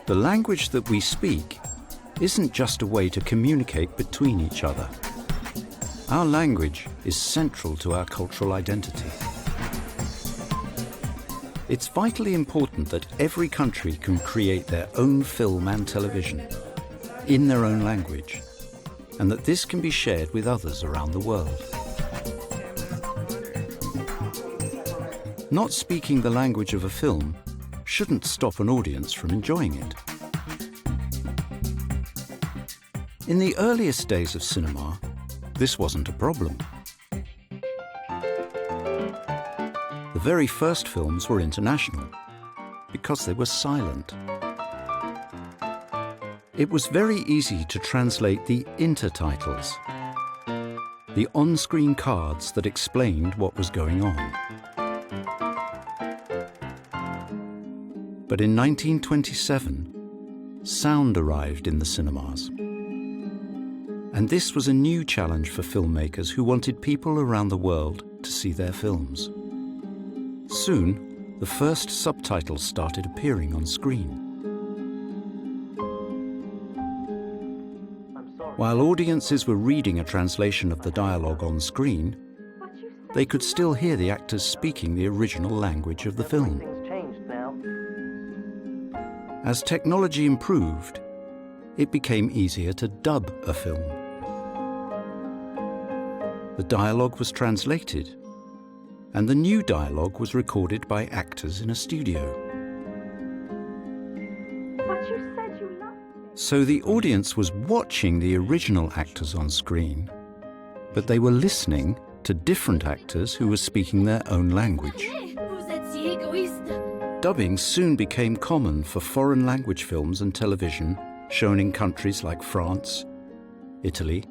The language that we speak isn't just a way to communicate between each other. Our language is central to our cultural identity. It's vitally important that every country can create their own film and television in their own language, and that this can be shared with others around the world. Not speaking the language of a film shouldn't stop an audience from enjoying it. In the earliest days of cinema, this wasn't a problem. The very first films were international because they were silent. It was very easy to translate the intertitles, the on-screen cards that explained what was going on. But in 1927, sound arrived in the cinemas. And this was a new challenge for filmmakers who wanted people around the world to see their films. Soon, the first subtitles started appearing on screen. While audiences were reading a translation of the dialogue on screen, they could still hear the actors speaking the original language of the film. As technology improved, it became easier to dub a film. The dialogue was translated, and the new dialogue was recorded by actors in a studio. But you said you loved it. So the audience was watching the original actors on screen, but they were listening to different actors who were speaking their own language. Dubbing soon became common for foreign language films and television shown in countries like France, Italy,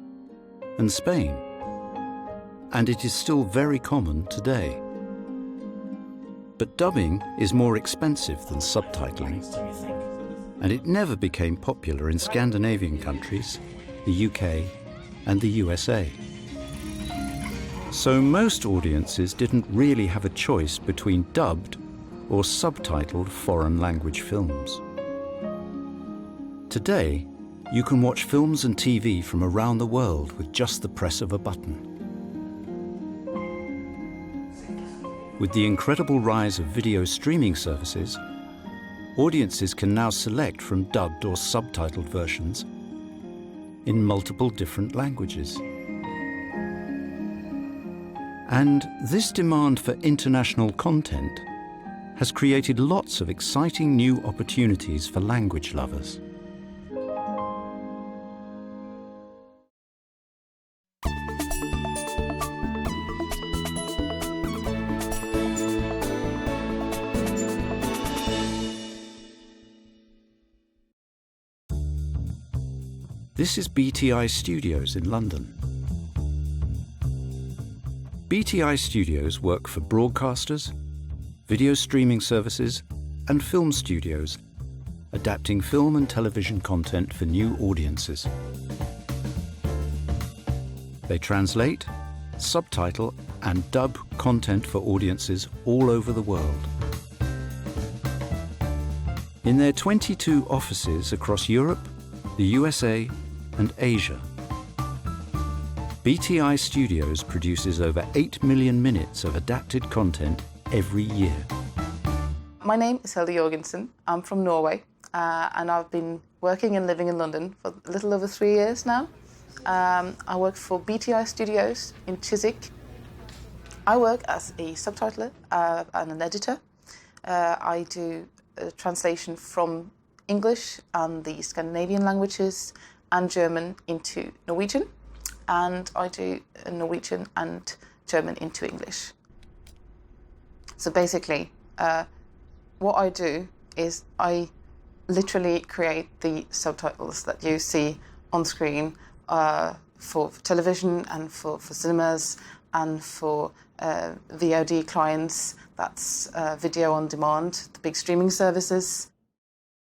and Spain. And it is still very common today. But dubbing is more expensive than subtitling, and it never became popular in Scandinavian countries, the UK, and the USA. So most audiences didn't really have a choice between dubbed or subtitled foreign language films. Today, you can watch films and TV from around the world with just the press of a button. With the incredible rise of video streaming services, audiences can now select from dubbed or subtitled versions in multiple different languages. And this demand for international content has created lots of exciting new opportunities for language lovers. This is BTI Studios in London. BTI Studios work for broadcasters, video streaming services, and film studios, adapting film and television content for new audiences. They translate, subtitle, and dub content for audiences all over the world. In their 22 offices across Europe, the USA, and Asia, BTI Studios produces over 8 million minutes of adapted content every year. My name is Hilde Jorgensen. I'm from Norway, and I've been working and living in London for a little over 3 years now. I work for BTI Studios in Chiswick. I work as a subtitler and an editor. I do translation from English and the Scandinavian languages and German into Norwegian, and I do Norwegian and German into English. So basically, what I do is I literally create the subtitles that you see on screen for television and for cinemas and for VOD clients, that's video on demand, the big streaming services.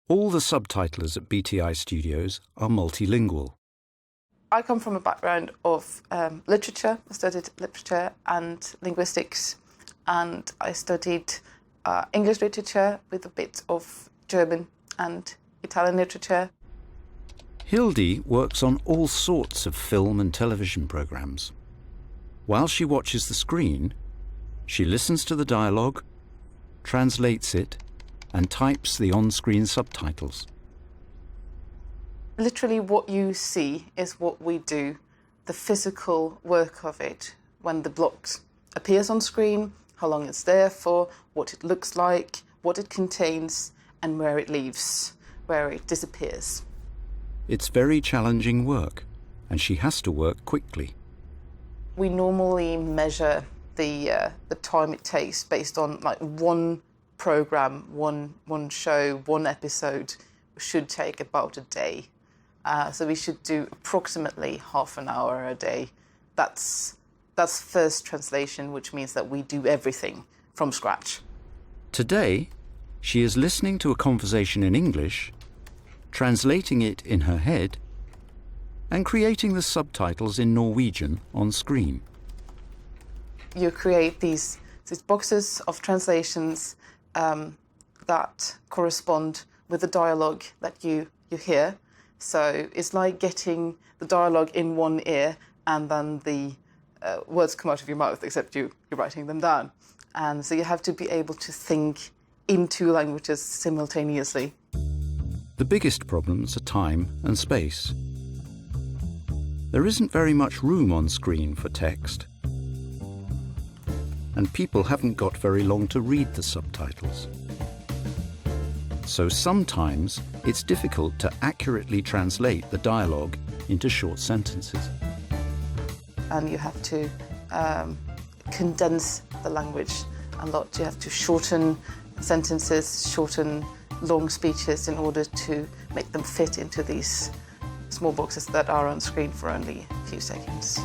All the subtitlers at BTI Studios are multilingual. I come from a background of literature. I studied literature and linguistics, and I studied English literature with a bit of German and Italian literature. Hildy works on all sorts of film and television programs. While she watches the screen, she listens to the dialogue, translates it, and types the on-screen subtitles. Literally what you see is what we do, the physical work of it, when the block appears on screen, how long it's there for, what it looks like, what it contains, and where it leaves, where it disappears. It's very challenging work, and she has to work quickly. We normally measure the time it takes based on like one program, one show, one episode should take about a day. So we should do approximately half an hour a day. That's first translation, which means that we do everything from scratch. Today, she is listening to a conversation in English, translating it in her head, and creating the subtitles in Norwegian on screen. You create these boxes of translations that correspond with the dialogue that you hear. So it's like getting the dialogue in one ear and then the words come out of your mouth, except you're writing them down. And so you have to be able to think in two languages simultaneously. The biggest problems are time and space. There isn't very much room on screen for text, and people haven't got very long to read the subtitles. So sometimes it's difficult to accurately translate the dialogue into short sentences. And you have to condense the language a lot. You have to shorten sentences, shorten long speeches in order to make them fit into these small boxes that are on screen for only a few seconds.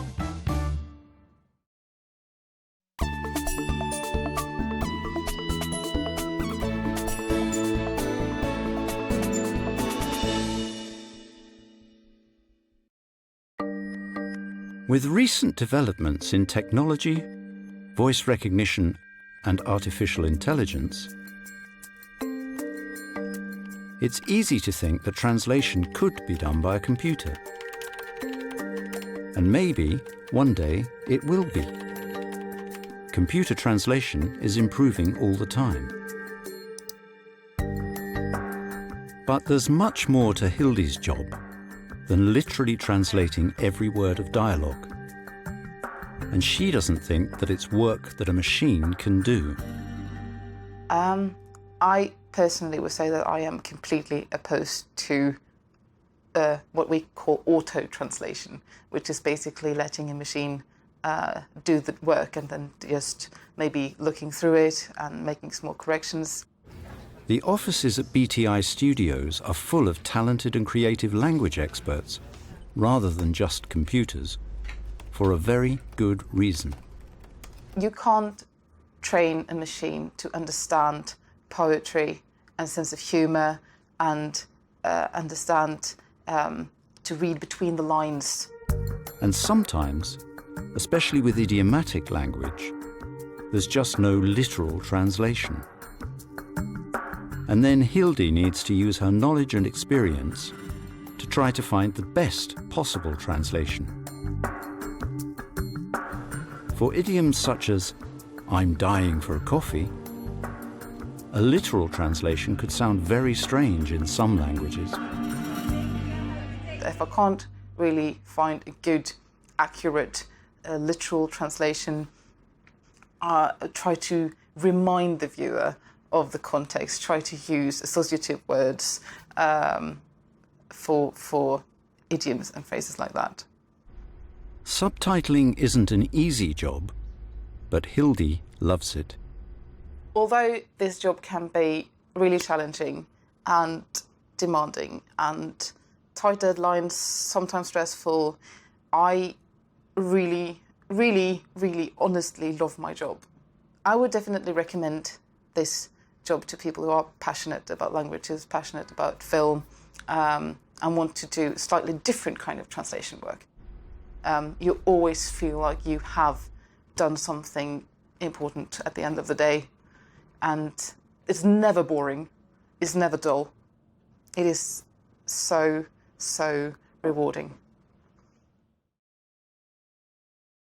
With recent developments in technology, voice recognition, and artificial intelligence, it's easy to think that translation could be done by a computer. And maybe, one day, it will be. Computer translation is improving all the time. But there's much more to Hildy's job than literally translating every word of dialogue. And she doesn't think that it's work that a machine can do. I personally would say that I am completely opposed to what we call auto-translation, which is basically letting a machine do the work and then just maybe looking through it and making small corrections. The offices at BTI Studios are full of talented and creative language experts, rather than just computers, for a very good reason. You can't train a machine to understand poetry and sense of humour and understand to read between the lines. And sometimes, especially with idiomatic language, there's just no literal translation. And then Hildy needs to use her knowledge and experience to try to find the best possible translation. For idioms such as, "I'm dying for a coffee," a literal translation could sound very strange in some languages. If I can't really find a good, accurate, literal translation, try to remind the viewer of the context, try to use associative words for idioms and phrases like that. Subtitling isn't an easy job, but Hildy loves it. Although this job can be really challenging and demanding and tight deadlines, sometimes stressful, I really, really, really honestly love my job. I would definitely recommend this job to people who are passionate about languages, passionate about film, and want to do slightly different kind of translation work. You always feel like you have done something important at the end of the day, and it's never boring, it's never dull. It is so, so rewarding.